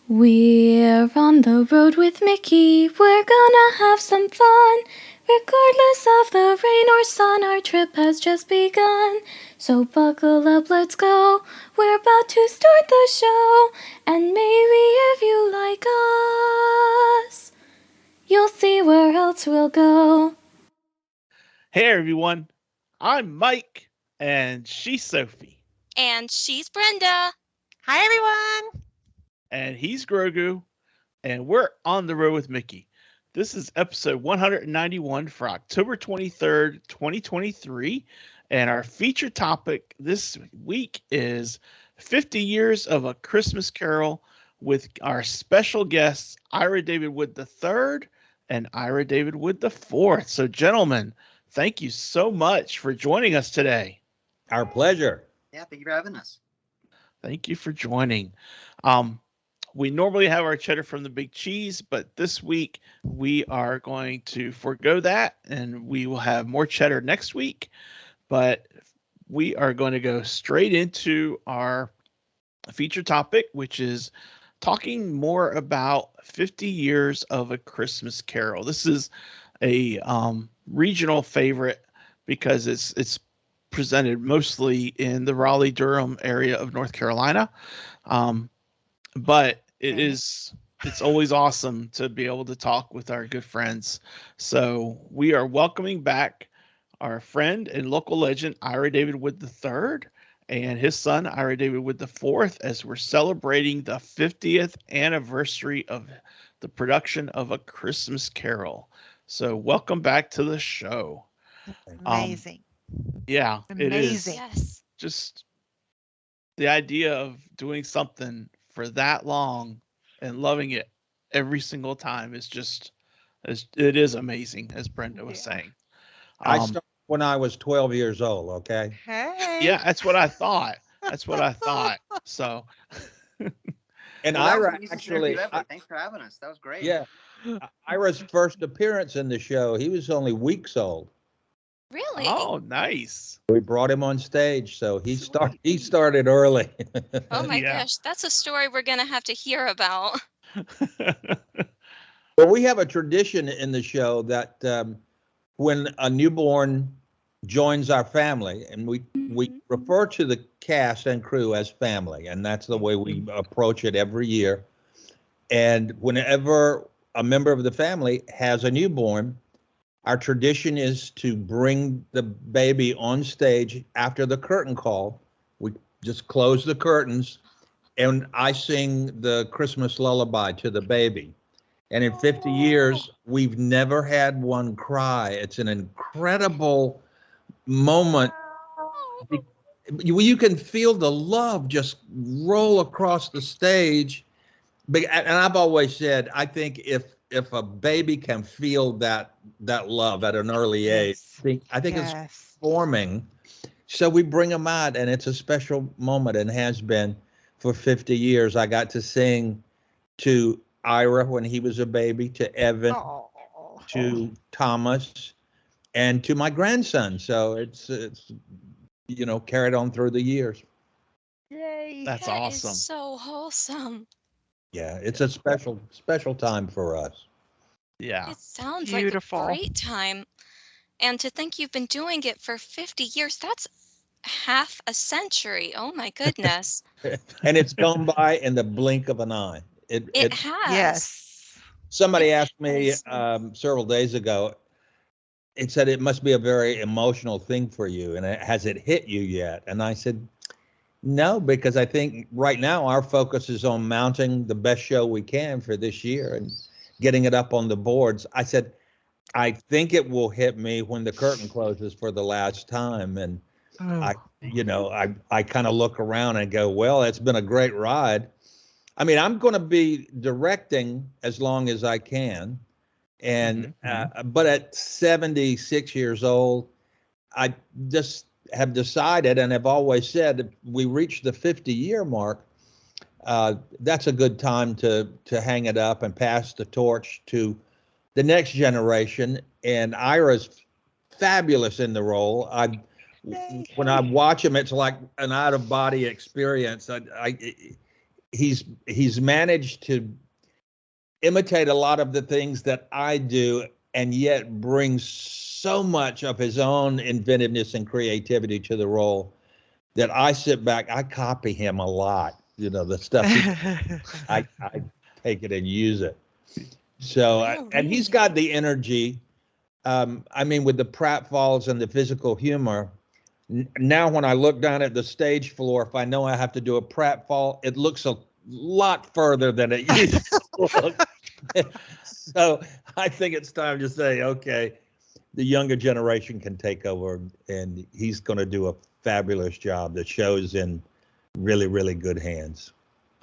We're on the road with Mickey, we're gonna have some fun. Regardless of the rain or sun, our trip has just begun. So buckle up, let's go, we're about to start the show. And maybe if you like us, you'll see where else we'll go. Hey everyone, I'm Mike, and she's Sophie, And she's Brenda. Hi, everyone. and he's Grogu, and we're on the road with Mickey. This is episode 191 for October 23rd, 2023, and our feature topic this week is 50 Years of a Christmas Carol with our special guests, Ira David Wood III and Ira David Wood IV. So, gentlemen, thank you so much for joining us today. Our pleasure. Yeah, thank you for having us. Thank you for joining. Um, we normally have our cheddar from the big cheese, but this week we are going to forego that and we will have more cheddar next week. But we are going to go straight into our feature topic, which is talking more about 50 Years of a Christmas Carol. This is a regional favorite because it's presented mostly in the Raleigh Durham area of North Carolina, but it's always awesome to be able to talk with our good friends. So we are welcoming back our friend and local legend Ira David Wood III and his son Ira David Wood IV as we're celebrating the 50th anniversary of the production of A Christmas Carol. So welcome back to the show. Amazing. Yeah, it is. Amazing. Yes. Just the idea of doing something for that long and loving it every single time is just it is amazing, as Brenda was saying. I started when I was 12 years old, okay? Hey. Yeah, that's what I thought. That's what I thought. So And Well, that was Ira the easiest actually, interview ever. Thanks for having us. That was great. yeah, Ira's first appearance in the show, he was only weeks old. Really? oh, nice. We brought him on stage, so he started early. Oh my Yeah. gosh. That's a story we're going to have to hear about. Well, we have a tradition in the show that when a newborn joins our family, and we refer to the cast and crew as family, and that's the way we approach it every year. And whenever a member of the family has a newborn, our tradition is to bring the baby on stage after the curtain call. We just close the curtains, and I sing the Christmas lullaby to the baby. And in 50 years, we've never had one cry. It's an incredible moment. You can feel the love just roll across the stage. And I've always said, I think if a baby can feel that love at an early age, I think it's forming. So we bring them out, and it's a special moment, and has been for 50 years. I got to sing to Ira when he was a baby, to Evan, to Thomas, and to my grandson. So it's carried on through the years. Yay. That's That awesome. is so wholesome. Yeah, it's a special time for us. Yeah. It sounds Beautiful. like a great time. And to think you've been doing it for 50 years, that's half a century. Oh my goodness. And it's gone by in the blink of an eye. It has. Yes. Somebody It asked me has. several days ago. It said it must be a very emotional thing for you, and has it hit you yet? And I said, no, because I think right now our focus is on mounting the best show we can for this year and getting it up on the boards. I said, I think it will hit me when the curtain closes for the last time. And Oh. I kind of look around and go, well, it's been a great ride. I mean, I'm going to be directing as long as I can. And, but at 76 years old, I just have decided and have always said if we reach the 50-year mark, that's a good time to hang it up and pass the torch to the next generation. And Ira's fabulous in the role. When I watch him, it's like an out of body experience. he's managed to imitate a lot of the things that I do, and yet brings so much of his own inventiveness and creativity to the role that I sit back, I copy him a lot. You know, the stuff I take it and use it. So, and he's got the energy. I mean, with the pratfalls and the physical humor. Now, when I look down at the stage floor, if I know I have to do a pratfall, it looks a lot further than it used to look. So I think it's time to say, okay, the younger generation can take over, and he's going to do a fabulous job. The show's in really, really good hands.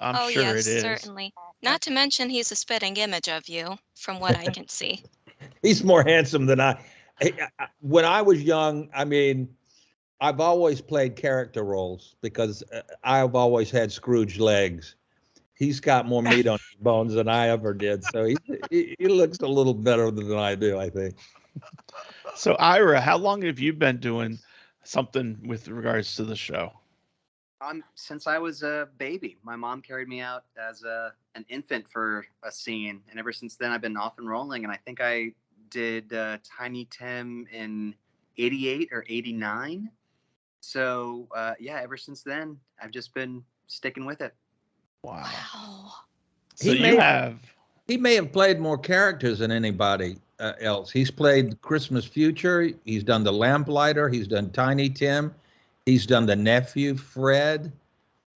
I'm sure yes, it is. certainly. Not to mention he's a spitting image of you, from what I can see. He's more handsome than I. When I was young, I mean, I've always played character roles because I've always had Scrooge legs. He's got more meat on his bones than I ever did. So he looks a little better than I do, I think. So Ira, how long have you been doing something with regards to the show? Since I was a baby. My mom carried me out as an infant for a scene, and ever since then I've been off and rolling. And I think I did Tiny Tim in '88 or '89. So yeah, ever since then I've just been sticking with it. Wow. So he may have played more characters than anybody else. He's played Christmas Future. He's done the Lamplighter. He's done Tiny Tim. He's done the nephew Fred.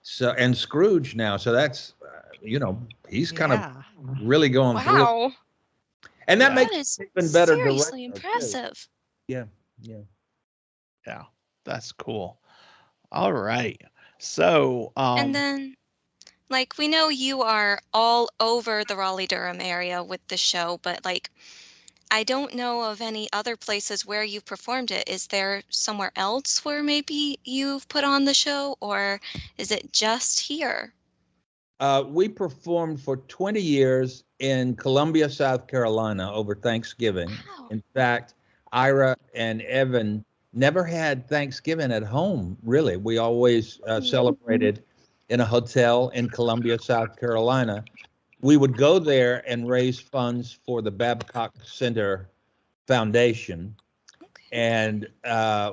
So and Scrooge now. So that's he's kind of really going through. And that makes it even better. Seriously impressive. Yeah. That's cool. All right. So and then, like, we know you are all over the Raleigh-Durham area with the show, but like, I don't know of any other places where you've performed it. Is there somewhere else where maybe you've put on the show, or is it just here? We performed for 20 years in Columbia, South Carolina over Thanksgiving. Wow. In fact, Ira and Evan never had Thanksgiving at home, really. We always celebrated in a hotel in Columbia, South Carolina. We would go there and raise funds for the Babcock Center Foundation. Okay. And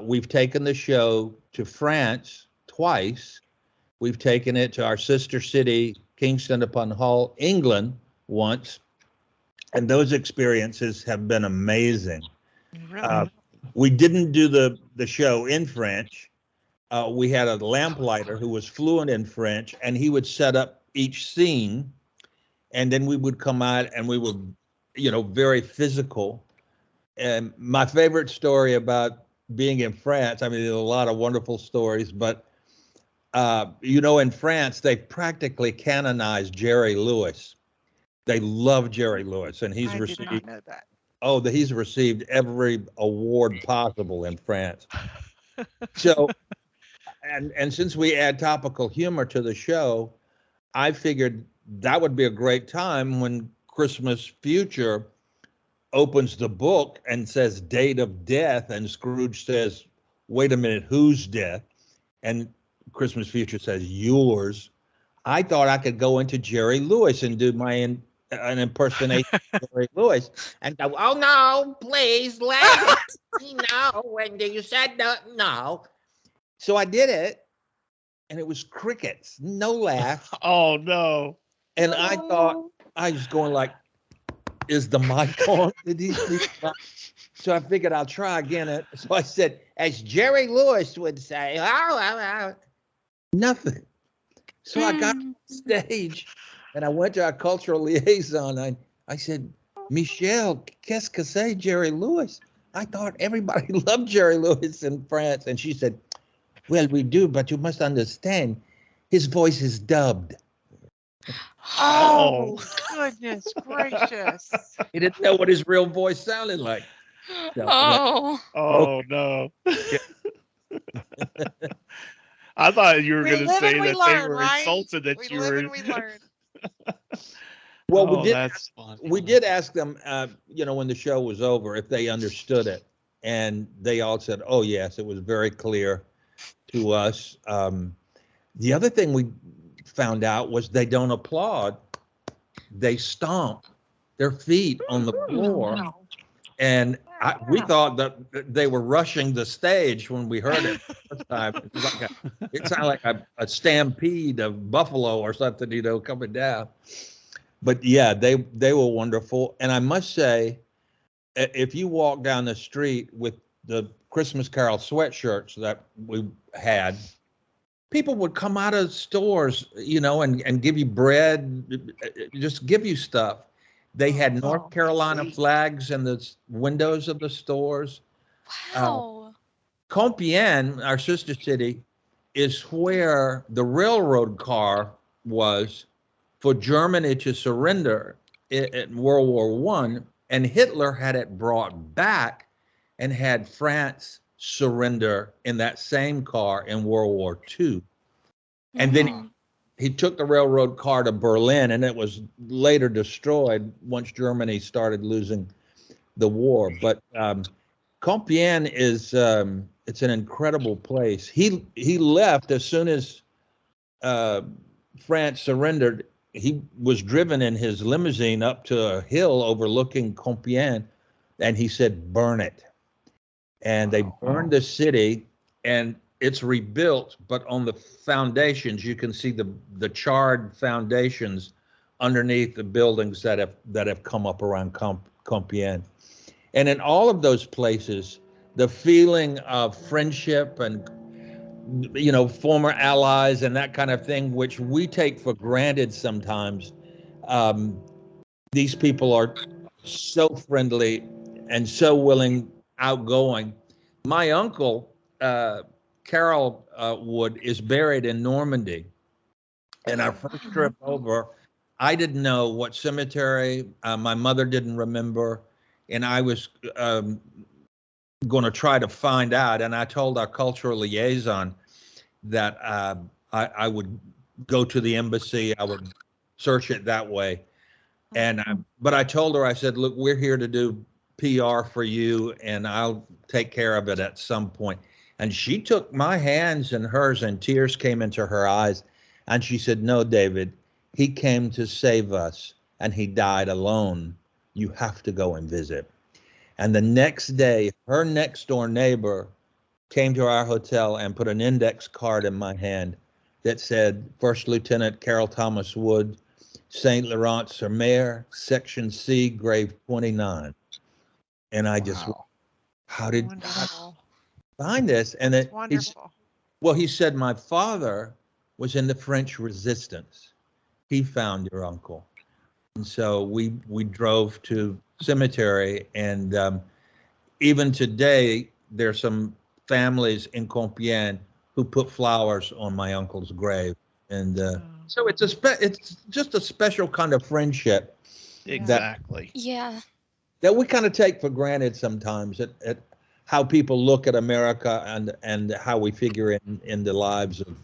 we've taken the show to France twice. We've taken it to our sister city, Kingston upon Hull, England, once. And those experiences have been amazing. Really? We didn't do the show in French. We had a lamplighter who was fluent in French, and he would set up each scene. And then we would come out and we were, very physical. And my favorite story about being in France, I mean, there's a lot of wonderful stories, but, in France, they practically canonized Jerry Lewis. They love Jerry Lewis, and he's I received. did not know that. Oh, he's received every award possible in France. So, and since we add topical humor to the show, I figured that would be a great time when Christmas Future opens the book and says date of death, and Scrooge says, wait a minute, whose death? And Christmas Future says, yours. I thought I could go into Jerry Lewis and do an impersonation of Jerry Lewis and go, oh no, please let me know when you said no. So I did it, and it was crickets, no laugh. Oh no. And I thought, I was going like, is the mic on? Did he speak? So I figured I'll try again. So I said, as Jerry Lewis would say, nothing. So I got on stage and I went to our cultural liaison. I said, Michelle, qu'est-ce que c'est Jerry Lewis? I thought everybody loved Jerry Lewis in France. And she said, well, we do, but you must understand, his voice is dubbed. Oh, goodness gracious. He didn't know what his real voice sounded like. So, Oh no. I thought you were going to say that they were insulted that you were. We learn. Well, we did ask them, when the show was over, if they understood it, and they all said, "Oh yes, it was very clear to us." The other thing we found out was they don't applaud. They stomp their feet on the floor. Wow. And we thought that they were rushing the stage when we heard it the first time. It sounded like a stampede of buffalo or something, coming down. But yeah, they were wonderful. And I must say, if you walk down the street with the Christmas Carol sweatshirts that we had, people would come out of stores, and give you bread, just give you stuff. They had North Carolina flags in the windows of the stores. Wow. Compiègne, our sister city, is where the railroad car was for Germany to surrender in World War One, and Hitler had it brought back and had France surrender in that same car in World War II. And then he took the railroad car to Berlin, and it was later destroyed once Germany started losing the war. But Compiègne is it's an incredible place. He left as soon as France surrendered. He was driven in his limousine up to a hill overlooking Compiègne, and he said, "Burn it." And they burned the city, and it's rebuilt, but on the foundations, you can see the charred foundations underneath the buildings that have come up around Compiègne. And in all of those places, the feeling of friendship and former allies and that kind of thing, which we take for granted sometimes. These people are so friendly and so willing, outgoing. My uncle, Carol Wood, is buried in Normandy. And our first trip over, I didn't know what cemetery. My mother didn't remember. And I was going to try to find out. And I told our cultural liaison that I would go to the embassy. I would search it that way. But I told her, I said, look, we're here to do PR for you, and I'll take care of it at some point. And she took my hands in hers, and tears came into her eyes. And she said, no, David, he came to save us, and he died alone. You have to go and visit. And the next day, her next door neighbor came to our hotel and put an index card in my hand that said, First Lieutenant Carol Thomas Wood, St. Laurent-sur-Mer, Section C, grave 29. And I just, how did God find this? And That's it, wonderful. he said, my father was in the French resistance. He found your uncle. And so we drove to cemetery, and even today, there's some families in Compiègne who put flowers on my uncle's grave. And so it's just a special kind of friendship Exactly. that we kind of take for granted sometimes, at how people look at America and how we figure in the lives of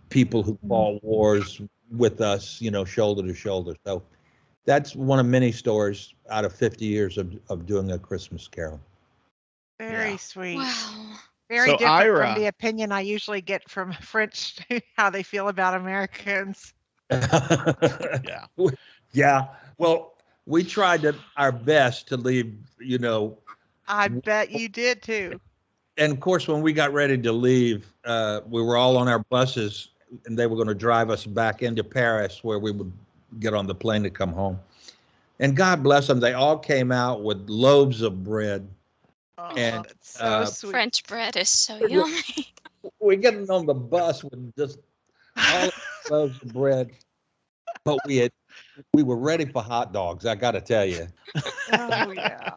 people who fought wars with us, shoulder to shoulder. So that's one of many stories out of 50 years of doing A Christmas Carol. Very sweet. Wow. Very So, different Ira, from the opinion I usually get from French, how they feel about Americans. Yeah. Yeah. Well, we tried our best to leave, I bet you did too. and of course, when we got ready to leave, we were all on our buses, and they were going to drive us back into Paris, where we would get on the plane to come home. And God bless them, they all came out with loaves of bread. Oh, And that's so sweet. French bread is so yummy. we're getting on the bus with just all loaves of bread, but we were ready for hot dogs, I got to tell you. Oh, yeah.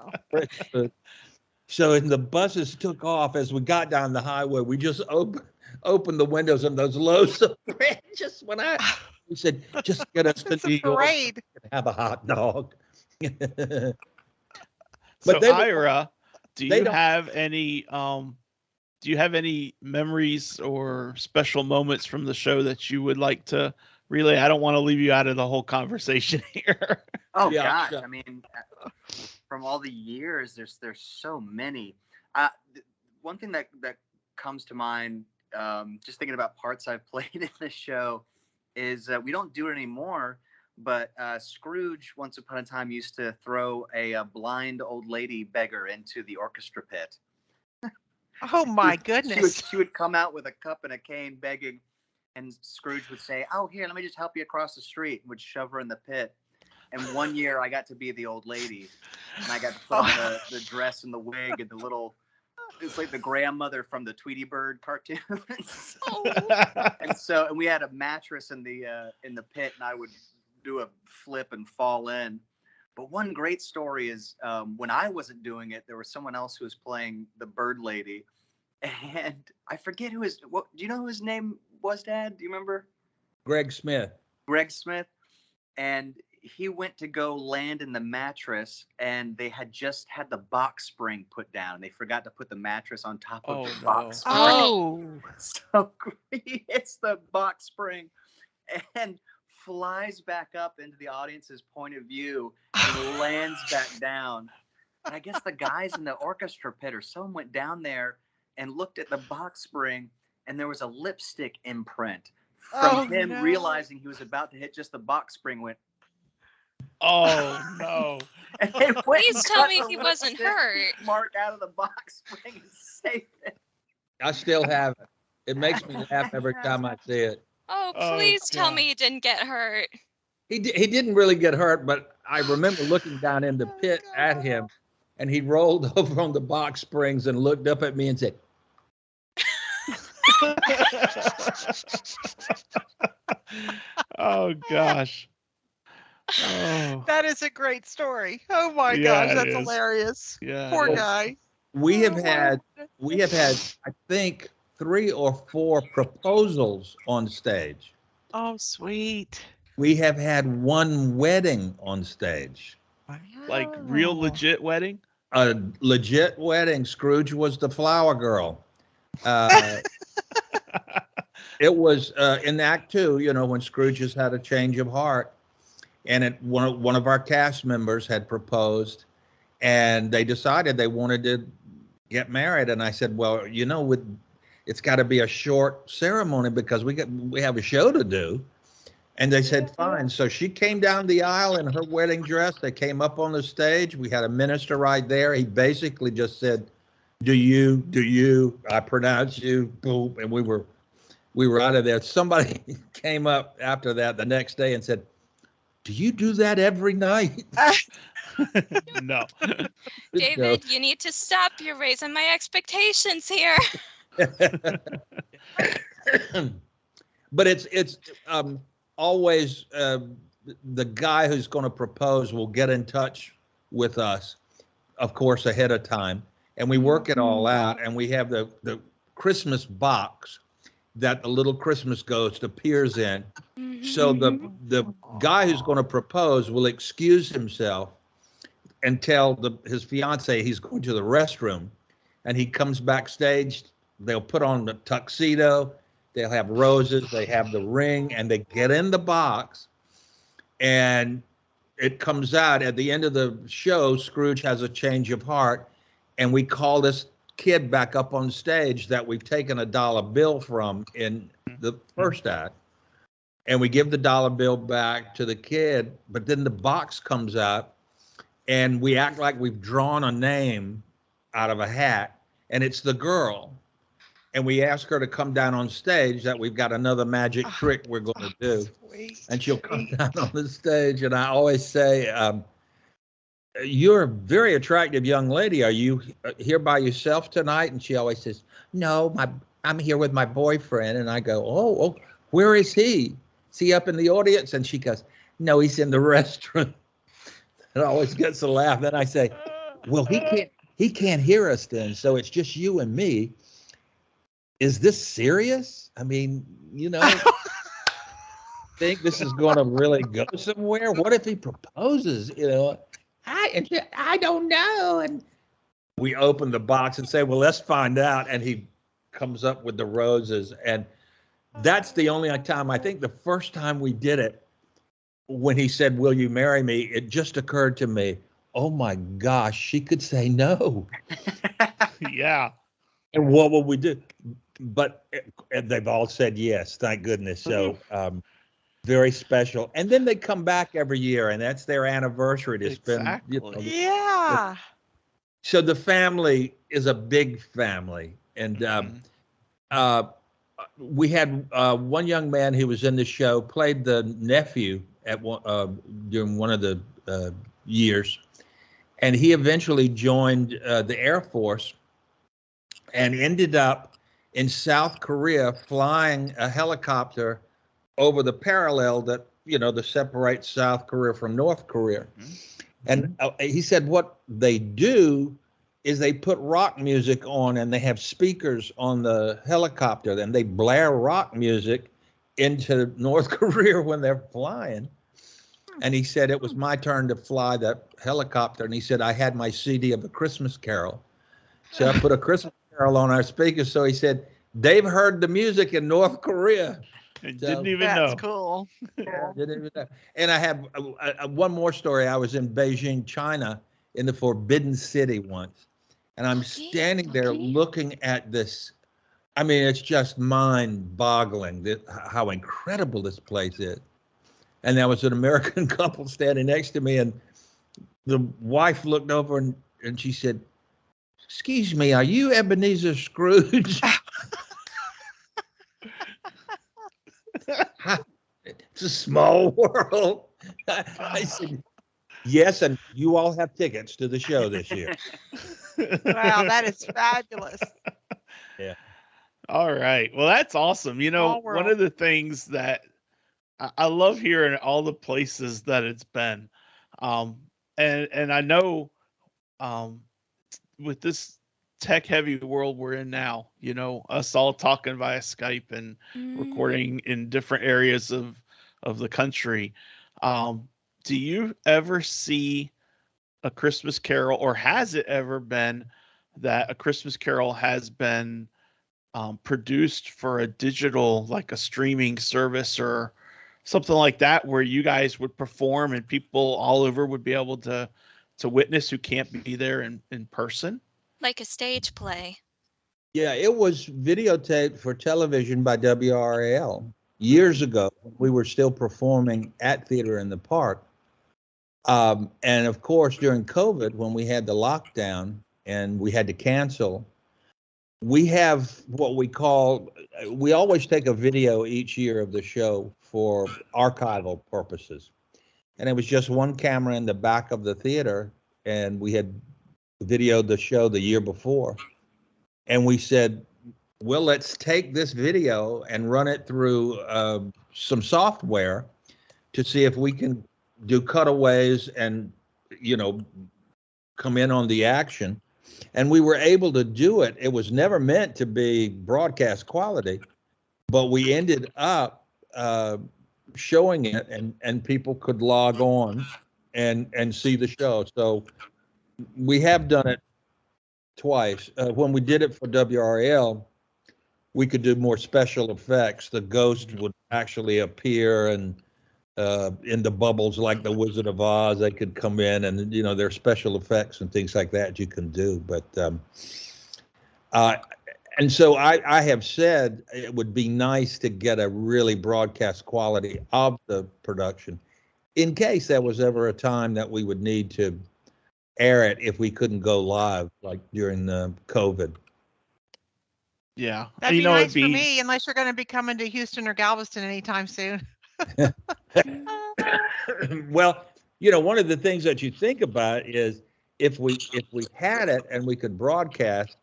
So as the buses took off, as we got down the highway, we just opened the windows, and those loaves of bread just went out. We said, just get us to It's a New York parade. and have a hot dog. So, they Ira, do they you don't- have any memories or special moments from the show that you would like to relay? I don't want to leave you out of the whole conversation here. Oh Yeah, gosh, sure. I mean, from all the years, there's so many. One thing that comes to mind, just thinking about parts I've played in this show, is we don't do it anymore. But Scrooge, once upon a time, used to throw a blind old lady beggar into the orchestra pit. Oh my She goodness. would come out with a cup and a cane begging, and Scrooge would say, "Oh, here, let me just help you across the street," and would shove her in the pit. And one year I got to be the old lady, and I got to put on the dress and the wig and the little, it's like the grandmother from the Tweety Bird cartoons. And we had a mattress in the pit, and I would do a flip and fall in. But one great story is when I wasn't doing it, there was someone else who was playing the bird lady, and I forget who his. What do you know who his name was, Dad? Do you remember? Greg Smith. Greg Smith. And he went to go land in the mattress, and they had just had the box spring put down, and they forgot to put the mattress on top of the box spring. Oh. So he hits the box spring and flies back up into the audience's point of view and lands back down. And I guess the guys in the orchestra pit or someone went down there and looked at the box spring, and there was a lipstick imprint from him realizing he was about to hit just the box spring. Went, oh no. and they went Please and tell cut me the he wasn't lipstick hurt. mark out of the box spring and saved it. I still have it. It makes me laugh every time I see it. Oh, Oh, please tell God. me you didn't get hurt. He didn't really get hurt, but I remember looking down in the pit at him, and he rolled over on the box springs and looked up at me and said, oh gosh. Oh. That is a great story. Oh my Yeah, gosh, it that's is. hilarious. Yeah. Poor it is. guy. we have Oh, had, I think, 3 or 4 proposals on stage. Oh, sweet. We have had 1 wedding on stage. Like real legit wedding? A legit wedding. Scrooge was the flower girl. It was in Act 2, when Scrooge has had a change of heart, and one of our cast members had proposed, and they decided they wanted to get married. And I said, well, it's got to be a short ceremony because we have a show to do. And they said, fine. So she came down the aisle in her wedding dress. They came up on the stage. We had a minister right there. He basically just said, do you, I pronounce you, boom. And we were out of there. Somebody came up after that the next day and said, do you do that every night? No. David, you need to stop. You're raising my expectations here. But it's always the guy who's going to propose will get in touch with us, of course, ahead of time, and we work it all out. And we have the Christmas box that the little Christmas ghost appears in. So the guy who's going to propose will excuse himself and tell his fiance he's going to the restroom, and he comes backstage. They'll put on the tuxedo. They'll have roses, they have the ring, and they get in the box, and it comes out at the end of the show. Scrooge has a change of heart, and we call this kid back up on stage that we've taken a dollar bill from in the first act, and we give the dollar bill back to the kid, but then the box comes out, and we act like we've drawn a name out of a hat, and it's the girl. And we ask her to come down on stage, that we've got another magic trick we're going to do. Sweet. And she'll come down on the stage. And I always say, you're a very attractive young lady. Are you here by yourself tonight? And she always says, no, I'm here with my boyfriend. And I go, oh, where is he? Is he up in the audience? And she goes, no, he's in the restroom. It always gets a laugh. Then I say, well, he can't hear us then. So it's just you and me. Is this serious? I mean, think this is going to really go somewhere? What if he proposes? I don't know. And we open the box and say, well, let's find out. And he comes up with the roses. And that's the only time, I think the first time we did it, when he said, will you marry me? It just occurred to me, oh my gosh, she could say no. Yeah. And what will we do? But they've all said yes, thank goodness. So Very special. And then they come back every year, and that's their anniversary to spend. Exactly. Yeah. So the family is a big family, and Mhm. uh, we had one young man who was in the show played the nephew at one, during one of the years, and he eventually joined the Air Force and ended up in South Korea flying a helicopter over the parallel that separates South Korea from North Korea. Mhm. And he said what they do is they put rock music on, and they have speakers on the helicopter, and they blare rock music into North Korea when they're flying. And he said it was my turn to fly that helicopter, and he said I had my CD of A Christmas Carol. So I put A Christmas Carol on our speakers. So he said they've heard the music in North Korea. And So didn't even That's know. cool. yeah, didn't even know. And I have one more story. I was in Beijing, China, in the Forbidden City once, and I'm Okay. standing there looking at this. I mean, it's just mind-boggling how incredible this place is. And there was an American couple standing next to me, and the wife looked over and she said, "Excuse me, are you Ebenezer Scrooge?" It's a small world. I said, yes, and you all have tickets to the show this year. Wow, that is fabulous. Yeah. All right. Well, that's awesome. Small One world. of the things that I love hearing all the places that it's been. Um, and I know um, with this tech heavy world we're in now, us all talking via Skype and recording in different areas of the country. Um, do you ever see a Christmas Carol, or has it ever been that a Christmas Carol has been produced for a digital, like a streaming service or something like that, where you guys would perform and people all over would be able to witness who can't be there in person? Like a stage play. Yeah, it was videotaped for television by WRAL years ago. We were still performing at Theater in the Park. And of course, during COVID, when we had the lockdown and we had to cancel, we have what we always take a video each year of the show for archival purposes. And it was just one camera in the back of the theater, and we had videoed the show the year before. And we said, well, let's take this video and run it through some software to see if we can do cutaways and, you know, come in on the action. And we were able to do it. It was never meant to be broadcast quality, but we ended up showing it, and people could log on and see the show. So we have done it twice. When we did it for WRL, we could do more special effects. The ghost would actually appear, and in the bubbles like the Wizard of Oz, they could come in, and there's special effects and things like that you can do. But and so I have said it would be nice to get a really broadcast quality of the production in case there was ever a time that we would need to air it if we couldn't go live, like during the COVID. Yeah. That'd be nice for me, unless you're going to be coming to Houston or Galveston anytime soon. Well, one of the things that you think about is if we had it and we could broadcast,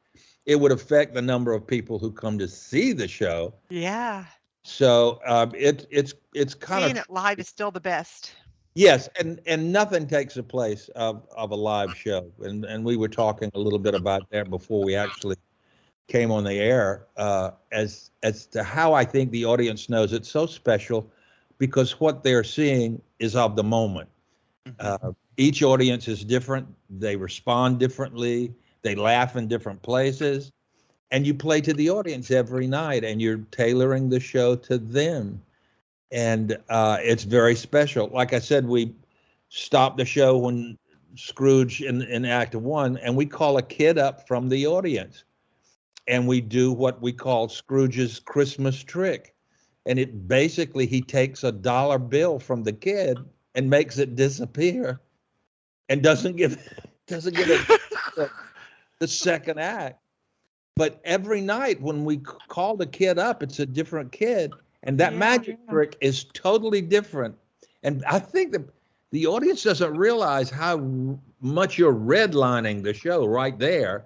it would affect the number of people who come to see the show. Yeah. So it's kind Seeing of it live is still the best. yes, and nothing takes the place of a live show, and we were talking a little bit about that before we actually came on the air, as to how I think the audience knows it's so special because what they're seeing is of the moment. Each audience is different. They respond differently. They laugh in different places. And you play to the audience every night, and you're tailoring the show to them. And it's very special. Like I said, we stopped the show when Scrooge in Act One, and we call a kid up from the audience. And we do what we call Scrooge's Christmas trick. And it basically, he takes a dollar bill from the kid and makes it disappear and doesn't give it the second act. But every night when we call the kid up, it's a different kid. And that magic trick is totally different. And I think that the audience doesn't realize how much you're redlining the show right there,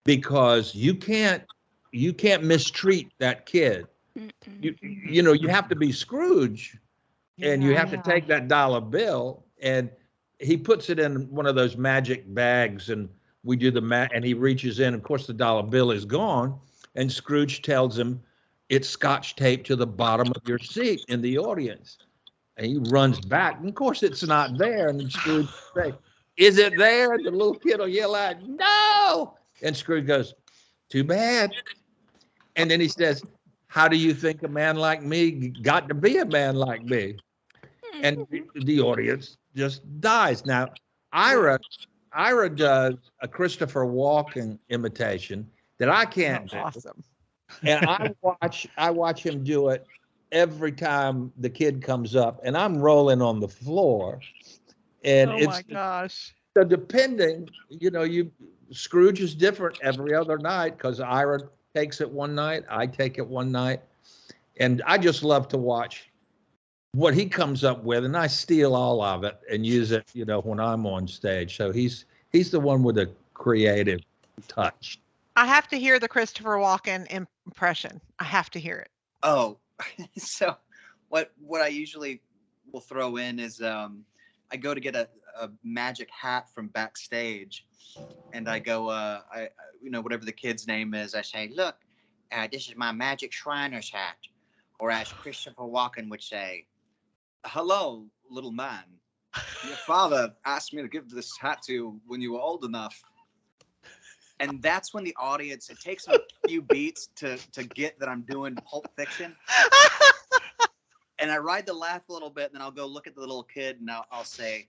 because you can't mistreat that kid. You have to be Scrooge, and you have to take that dollar bill, and he puts it in one of those magic bags, and we do and he reaches in. Of course, the dollar bill is gone, and Scrooge tells him it's scotch taped to the bottom of your seat in the audience. And he runs back, and of course, it's not there. And Scrooge says, "Is it there?" And the little kid will yell out, "No!" And Scrooge goes, "Too bad." And then he says, "How do you think a man like me got to be a man like me?" And the audience just dies. Now, Ira does a Christopher Walken imitation that I can't do. Awesome. And I watch him do it every time the kid comes up, and I'm rolling on the floor. And Oh my gosh. So depending, Scrooge is different every other night, because Ira takes it one night, I take it one night. And I just love to watch what he comes up with, and I steal all of it and use it, when I'm on stage. So he's the one with a creative touch. I have to hear the Christopher Walken impression. I have to hear it. Oh, so what I usually will throw in is I go to get a magic hat from backstage, and I go, whatever the kid's name is, I say, "Look, this is my magic Shriner's hat," or as Christopher Walken would say, "Hello, little man. Your father asked me to give this hat to you when you were old enough." And that's when the audience, it takes a few beats to get that I'm doing Pulp Fiction. And I ride the laugh a little bit, and then I'll go look at the little kid, and I'll say,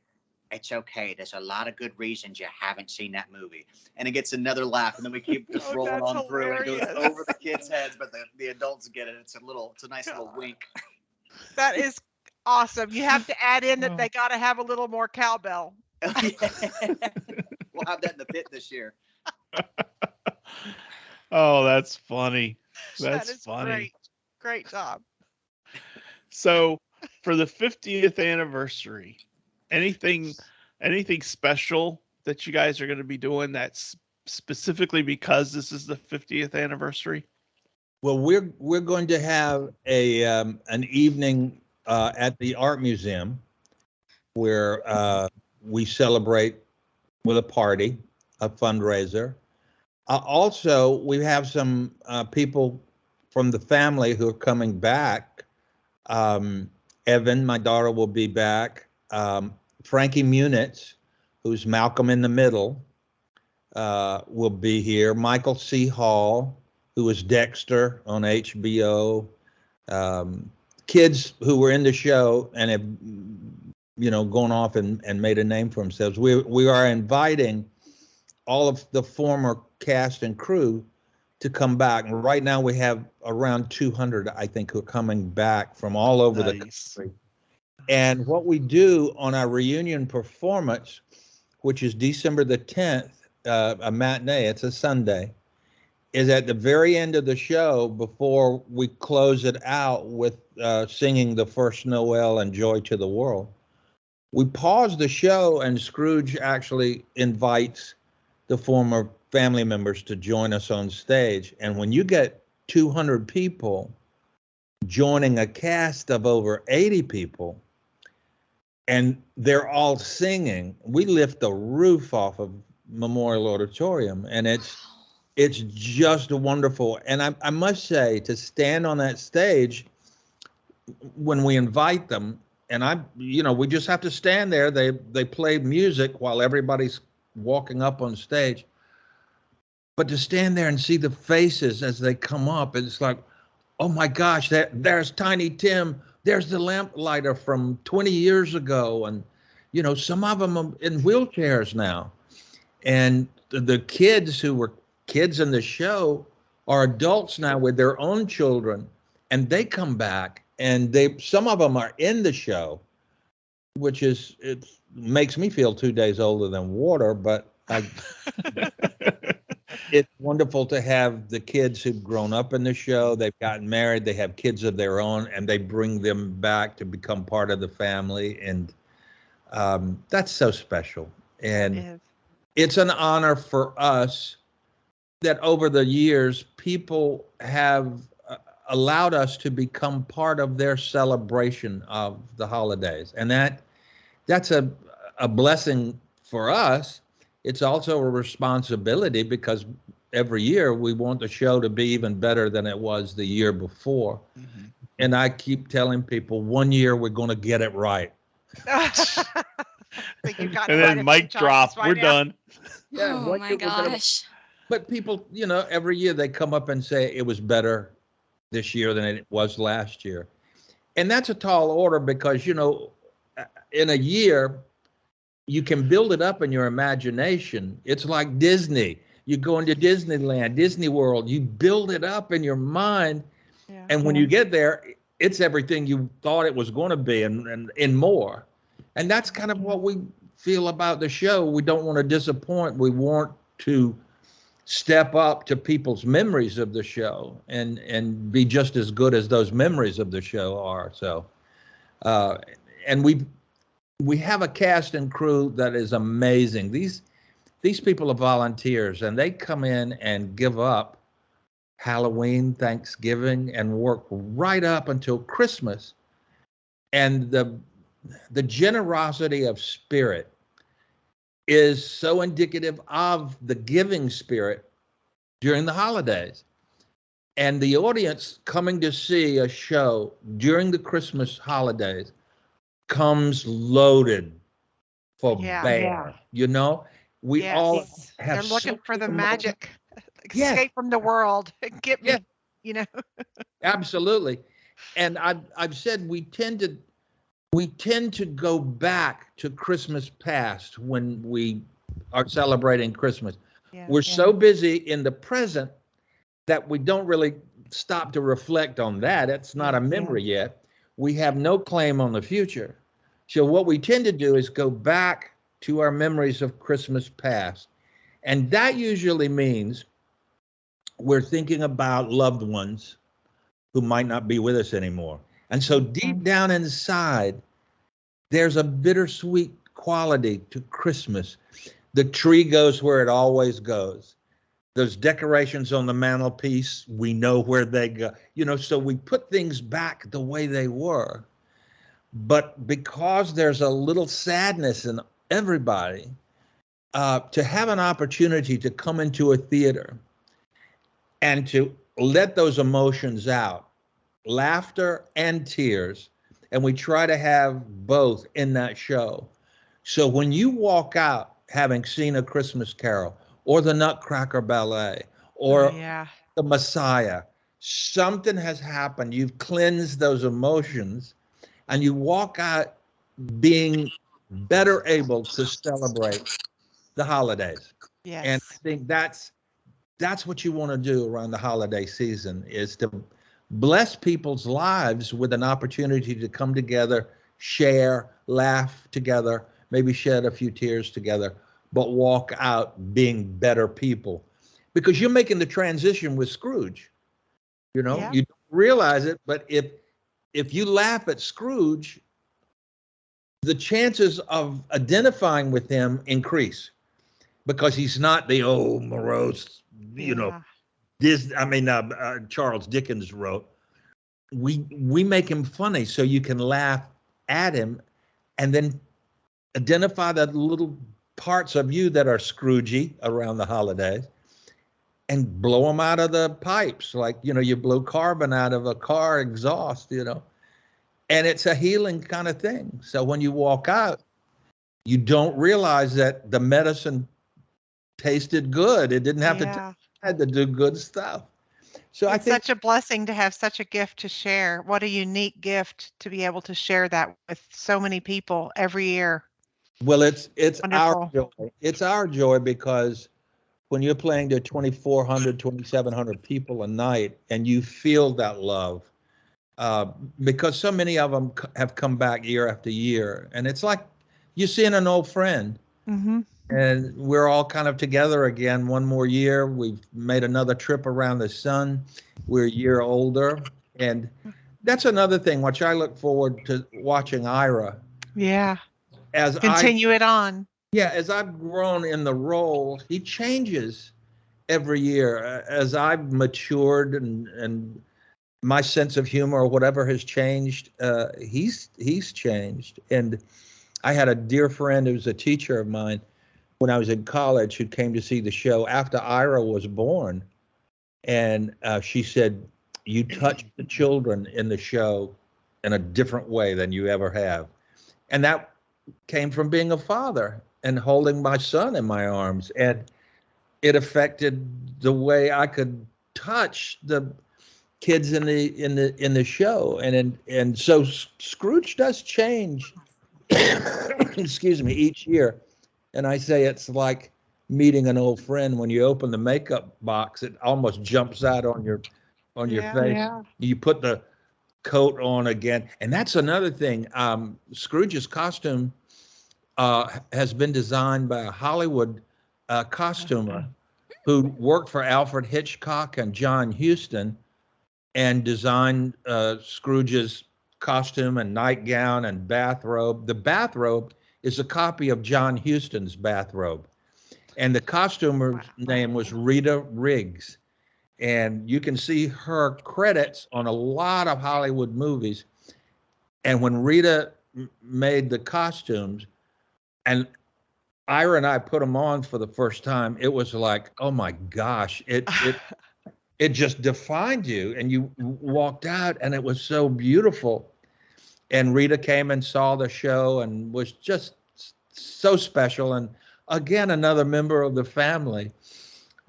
"It's okay. There's a lot of good reasons you haven't seen that movie." And it gets another laugh, and then we keep just rolling on through, and it goes over the kids' heads, but the adults get it. It's a nice little wink. That is awesome. You have to add in that they got to have a little more cowbell. We'll have that in the pit this year. Oh, that's funny. That That's is funny. Great job. So, for the 50th anniversary, anything special that you guys are going to be doing that's specifically because this is the 50th anniversary? Well, we're going to have an evening at the Art Museum where we celebrate with a party, a fundraiser. Also, we have some people from the family who are coming back. Evan, my daughter, will be back. Frankie Muniz, who's Malcolm in the Middle, will be here. Michael C. Hall, who is Dexter on HBO. Kids who were in the show and have, gone off and made a name for themselves. We are inviting all of the former cast and crew to come back. And right now we have around 200, I think, who are coming back from all over the country. And what we do on our reunion performance, which is December the 10th, a matinee, it's a Sunday, is at the very end of the show, before we close it out with singing the first Noel and Joy to the World. We pause the show, and Scrooge actually invites the former family members to join us on stage. And when you get 200 people joining a cast of over 80 people, and they're all singing, we lift the roof off of Memorial Auditorium, and it's just wonderful. And I must say, to stand on that stage when we invite them, and we just have to stand there. They play music while everybody's walking up on stage. But to stand there and see the faces as they come up, it's like, oh my gosh, there's Tiny Tim. There's the lamplighter from 20 years ago. And, some of them are in wheelchairs now. And the kids who were kids in the show are adults now with their own children. and they come back, and some of them are in the show, which it makes me feel 2 days older than water, but it's wonderful to have the kids who've grown up in the show. They've gotten married, they have kids of their own, and they bring them back to become part of the family. And that's so special. And it's an honor for us that over the years, people have allowed us to become part of their celebration of the holidays. And that's a blessing for us. It's also a responsibility because every year we want the show to be even better than it was the year before. Mm-hmm. And I keep telling people, one year we're going to get it right. And then mic drop. We're done. Yeah, oh my gosh. But people, every year they come up and say it was better this year than it was last year. And that's a tall order because, in a year, you can build it up in your imagination. It's like Disney. You go into Disneyland, Disney World, you build it up in your mind. Yeah. And when you get there, it's everything you thought it was going to be and more. And that's kind of what we feel about the show. We don't want to disappoint. We want to step up to people's memories of the show and be just as good as those memories of the show are. So, and we have a cast and crew that is amazing. These people are volunteers, and they come in and give up Halloween, Thanksgiving, and work right up until Christmas. And the generosity of spirit is so indicative of the giving spirit during the holidays. And the audience coming to see a show during the Christmas holidays comes loaded for bear. We all have. They're looking for the magic. Escape from the world. Get me, Absolutely. And I've said we tend to go back to Christmas past when we are celebrating Christmas. We're so busy in the present that we don't really stop to reflect on that. It's not a memory yet. We have no claim on the future. So what we tend to do is go back to our memories of Christmas past. And that usually means we're thinking about loved ones who might not be with us anymore. And so deep down inside, there's a bittersweet quality to Christmas. The tree goes where it always goes. Those decorations on the mantelpiece, we know where they go. So we put things back the way they were. But because there's a little sadness in everybody, to have an opportunity to come into a theater and to let those emotions out, laughter and tears, and we try to have both in that show. So when you walk out having seen A Christmas Carol or the Nutcracker Ballet or the Messiah, something has happened. You've cleansed those emotions and you walk out being better able to celebrate the holidays. Yes. And I think that's what you want to do around the holiday season, is to bless people's lives with an opportunity to come together, share, laugh together, maybe shed a few tears together, but walk out being better people. Because you're making the transition with Scrooge. You don't realize it, but if you laugh at Scrooge, the chances of identifying with him increase because he's not the old morose, Charles Dickens wrote. We make him funny so you can laugh at him and then identify the little parts of you that are Scroogey around the holidays and blow them out of the pipes. Like, you blow carbon out of a car exhaust, and it's a healing kind of thing. So when you walk out, you don't realize that the medicine tasted good. It didn't have to had to do good stuff. So it's such a blessing to have such a gift to share. What a unique gift to be able to share that with so many people every year. Well, it's our joy. It's our joy because when you're playing to 2,400, 2,700 people a night and you feel that love, because so many of them have come back year after year, and it's like you're seeing an old friend. Mm-hmm. And we're all kind of together again one more year. We've made another trip around the sun. We're a year older. And that's another thing which I look forward to watching Ira. Yeah. As Continue it on. Yeah, as I've grown in the role, he changes every year. As I've matured and my sense of humor or whatever has changed, he's changed. And I had a dear friend who's a teacher of mine when I was in college who came to see the show after Ira was born. And she said, "You touched the children in the show in a different way than you ever have." And that came from being a father and holding my son in my arms. And it affected the way I could touch the kids in the show. And so Scrooge does change, excuse me, each year. And I say it's like meeting an old friend. When you open the makeup box, it almost jumps out on your Yeah. face. Yeah. You put the coat on again, and that's another thing. Scrooge's costume has been designed by a Hollywood costumer who worked for Alfred Hitchcock and John Huston, and designed Scrooge's costume and nightgown and bathrobe. The bathrobe is a copy of John Huston's bathrobe. And the costumer's name was Rita Riggs. And you can see her credits on a lot of Hollywood movies. And when Rita made the costumes, and Ira and I put them on for the first time, it was like, oh my gosh, it just defined you. And you walked out and it was so beautiful. And Rita came and saw the show and was just so special. And again, another member of the family.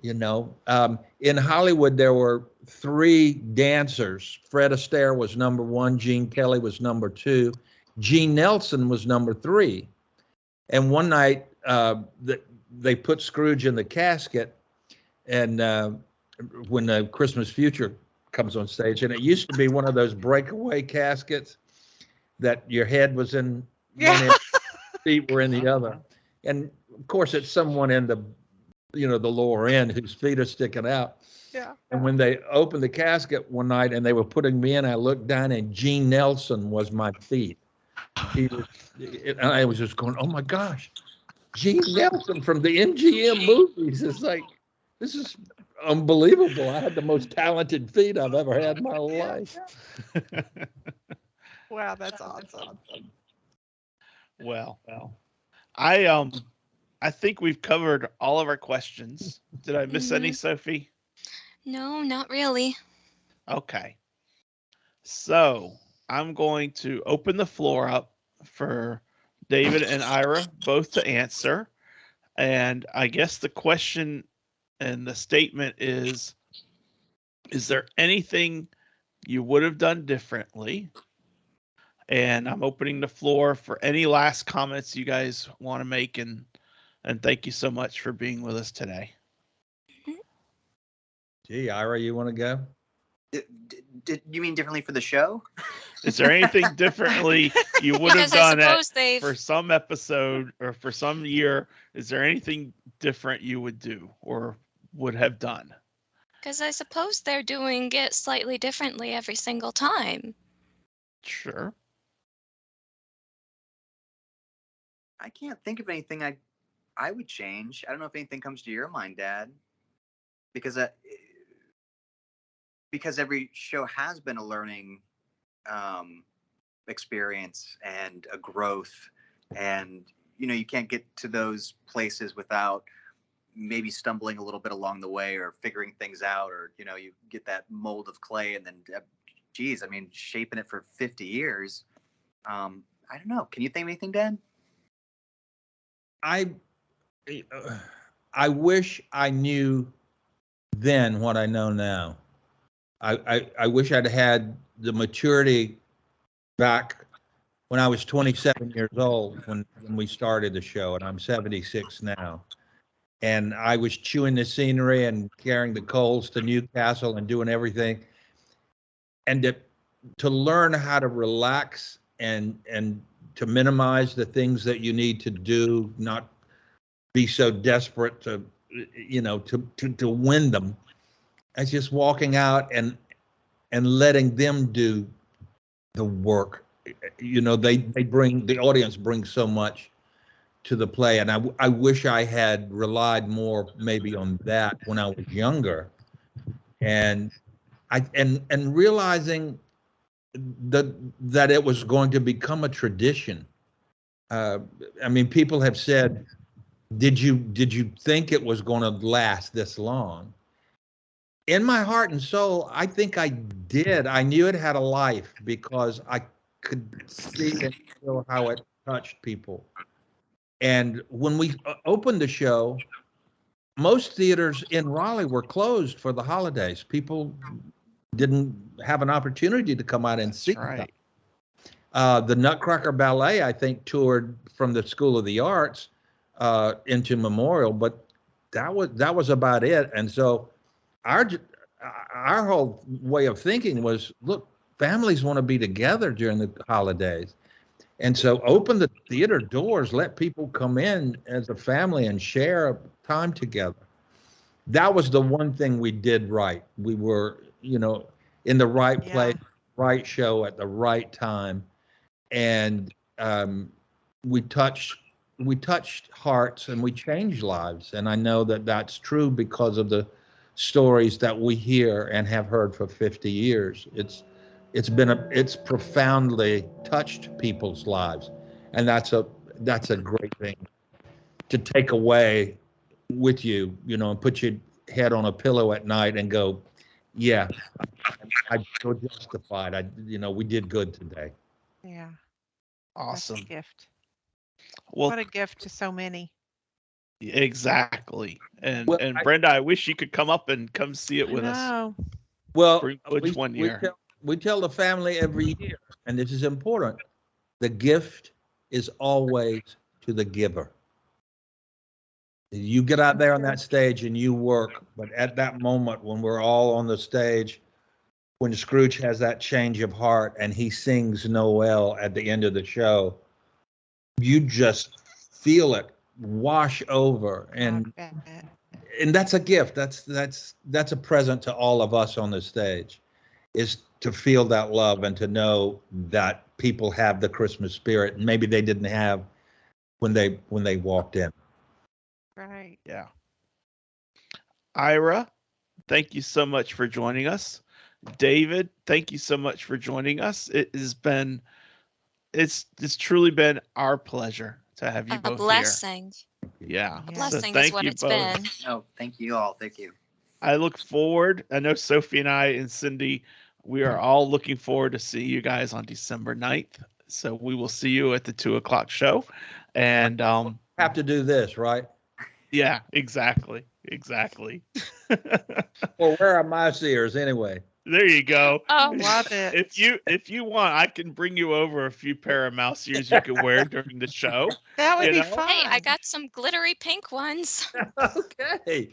In Hollywood, there were 3 dancers. Fred Astaire was number 1. Gene Kelly was number 2. Gene Nelson was number 3. And one night, they put Scrooge in the casket, and when the Christmas Future comes on stage, and it used to be one of those breakaway caskets that your head was in one end, feet were in the other. And of course, it's someone in the lower end whose feet are sticking out. Yeah. And when they opened the casket one night and they were putting me in, I looked down and Gene Nelson was my feet. And I was just going, oh my gosh, Gene Nelson from the MGM movies. It's like, this is unbelievable. I had the most talented feet I've ever had in my life. Wow, that's awesome. Well, I think we've covered all of our questions. Did I miss any, Sophie? No, not really. Okay. So I'm going to open the floor up for David and Ira both to answer. And I guess the question and the statement is there anything you would have done differently? And I'm opening the floor for any last comments you guys want to make, and thank you so much for being with us today. Gee, Ira, you want to go? Did you mean differently for the show? Is there anything differently you would have Because I done suppose for some episode or for some year? Is there anything different you would do or would have done? Because I suppose they're doing it slightly differently every single time. Sure. I can't think of anything I would change. I don't know if anything comes to your mind, Dad, because every show has been a learning experience and a growth, and you can't get to those places without maybe stumbling a little bit along the way or figuring things out, or you get that mold of clay and then shaping it for 50 years. I don't know. Can you think of anything, Dad? I wish I knew then what I know now. I wish I'd had the maturity back when I was 27 years old when we started the show, and I'm 76 now. And I was chewing the scenery and carrying the coals to Newcastle and doing everything. And to learn how to relax and to minimize the things that you need to do, not be so desperate to, to win them. It's just walking out and letting them do the work. The audience brings so much to the play, and I wish I had relied more maybe on that when I was younger, and realizing that it was going to become a tradition. I mean, people have said, did you think it was going to last this long? In my heart and soul, I think I did. I knew it had a life because I could see and feel how it touched people. And when we opened the show, most theaters in Raleigh were closed for the holidays. People didn't have an opportunity to come out and see them. The Nutcracker Ballet, I think, toured from the School of the Arts into Memorial, but that was about it. And so our whole way of thinking was, look, families want to be together during the holidays. And so open the theater doors, let people come in as a family and share time together. That was the one thing we did right. We were, in the right place, right show at the right time. And we touched hearts and we changed lives. And I know that that's true because of the stories that we hear and have heard for 50 years. It's profoundly touched people's lives, and that's a great thing to take away with you, and put your head on a pillow at night and go, yeah, I feel justified. We did good today. Yeah. Awesome. That's a gift. Well, what a gift to so many. Exactly. And Brenda, I wish you could come up and come see it with us. Well, one year. We tell the family every year, and this is important, the gift is always to the giver. You get out there on that stage and you work, but at that moment when we're all on the stage, when Scrooge has that change of heart and he sings Noel at the end of the show, you just feel it wash over, and that's a gift. That's a present to all of us on the stage, is to feel that love and to know that people have the Christmas spirit, and maybe they didn't have when they walked in. Right. Yeah. Ira, thank you so much for joining us. David, thank you so much for joining us. It's truly been our pleasure to have you both blessing. here. Yeah. A blessing so is what it's been. Oh, thank you all. Thank you. I look forward. I know Sophie and I and Cindy, we are all looking forward to see you guys on December 9th. So we will see you at the 2:00 show. And have to do this, right? Yeah, exactly. Well, where are mouse ears anyway? There you go. Oh, love it. If you want, I can bring you over a few pair of mouse ears you can wear during the show. That would be fun. Hey, I got some glittery pink ones. Okay.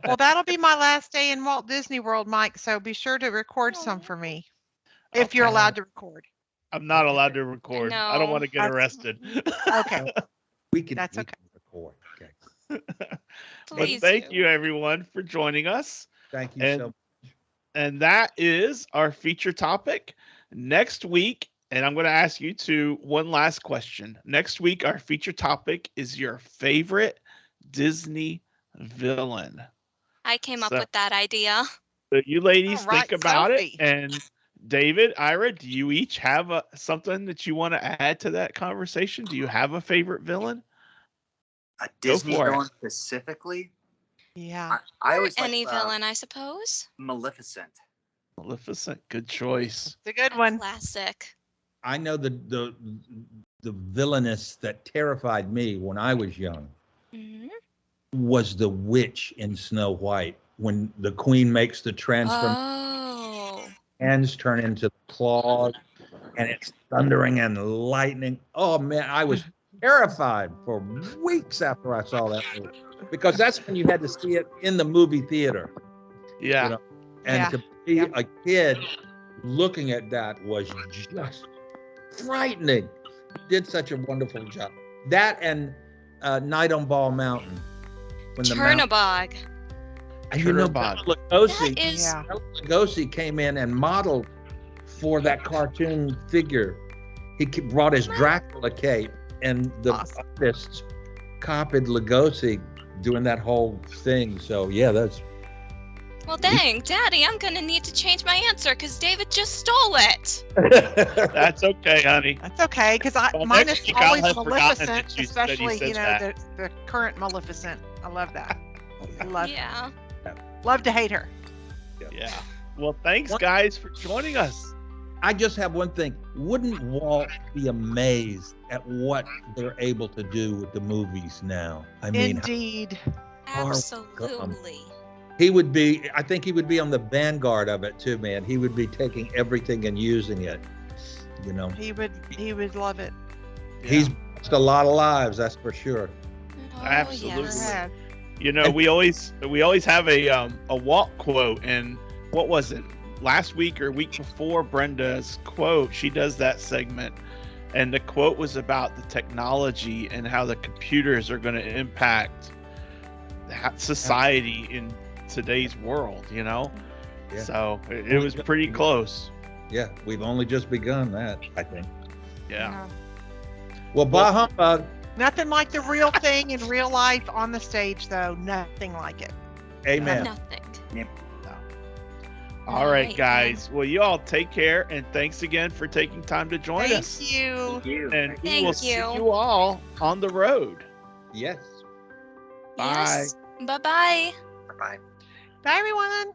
Well, that'll be my last day in Walt Disney World, Mike, so be sure to record some for me. If you're allowed to record. I'm not allowed to record. No. I don't want to get arrested. Okay. That's okay. Record. Okay. Please but thank you everyone for joining us. Thank you so much. And that is our feature topic. Next week, and I'm going to ask you one last question. Next week, our feature topic is your favorite Disney villain. I came up with that idea. So you ladies think about Sophie. it. And David, Ira, do you each have something that you want to add to that conversation? Do you have a favorite villain? A Disney villain specifically? Yeah. I always any villain, I suppose. Maleficent. Good choice. It's a good one. Classic. I know the villainess that terrified me when I was young was the witch in Snow White, when the queen makes the transformation. Hands turn into claws, and it's thundering and lightning. Oh man, I was terrified for weeks after I saw that movie, because that's when you had to see it in the movie theater. Yeah. And to be a kid looking at that was just frightening. Did such a wonderful job. That and Night on Ball Mountain. When the mountain, Chernobog. and you know, Chernobog. Bela That Lugosi, is Yeah. Bela Lugosi came in and modeled for that cartoon figure. He brought his Dracula cape, and the Awesome. artists copied Lugosi doing that whole thing. So yeah, that's well, dang, Daddy, I'm gonna need to change my answer because David just stole it. That's okay, honey. That's okay, because Well, mine next is week I'll always have forgotten Maleficent, that you especially said that. the current Maleficent. I love that. I love Yeah. love to hate her. Yeah. Well, thanks, guys, for joining us. I just have one thing. Wouldn't Walt be amazed at what they're able to do with the movies now? I mean, Indeed. Absolutely. he would be, I think he would be on the vanguard of it too, man. He would be taking everything and using it. You know, He would love it. he's touched a lot of lives, that's for sure. Oh, Absolutely. yes. Yeah. You know, we always have a Walt quote, and what was it? Last week or week before Brenda's quote, she does that segment, and the quote was about the technology and how the computers are going to impact society in today's world, you know? Yeah. So it was pretty close. Yeah, we've only just begun that, I think. Yeah. Well, bah humbug. Nothing like the real thing in real life on the stage, though. Nothing like it. Amen. Nothing. All right, Right, guys. Well, you all take care, and thanks again for taking time to join us. Thank you. Thank you. And we Thank will see you. you all on the road. Yes. Bye. Yes. Bye-bye. Bye. Bye, everyone.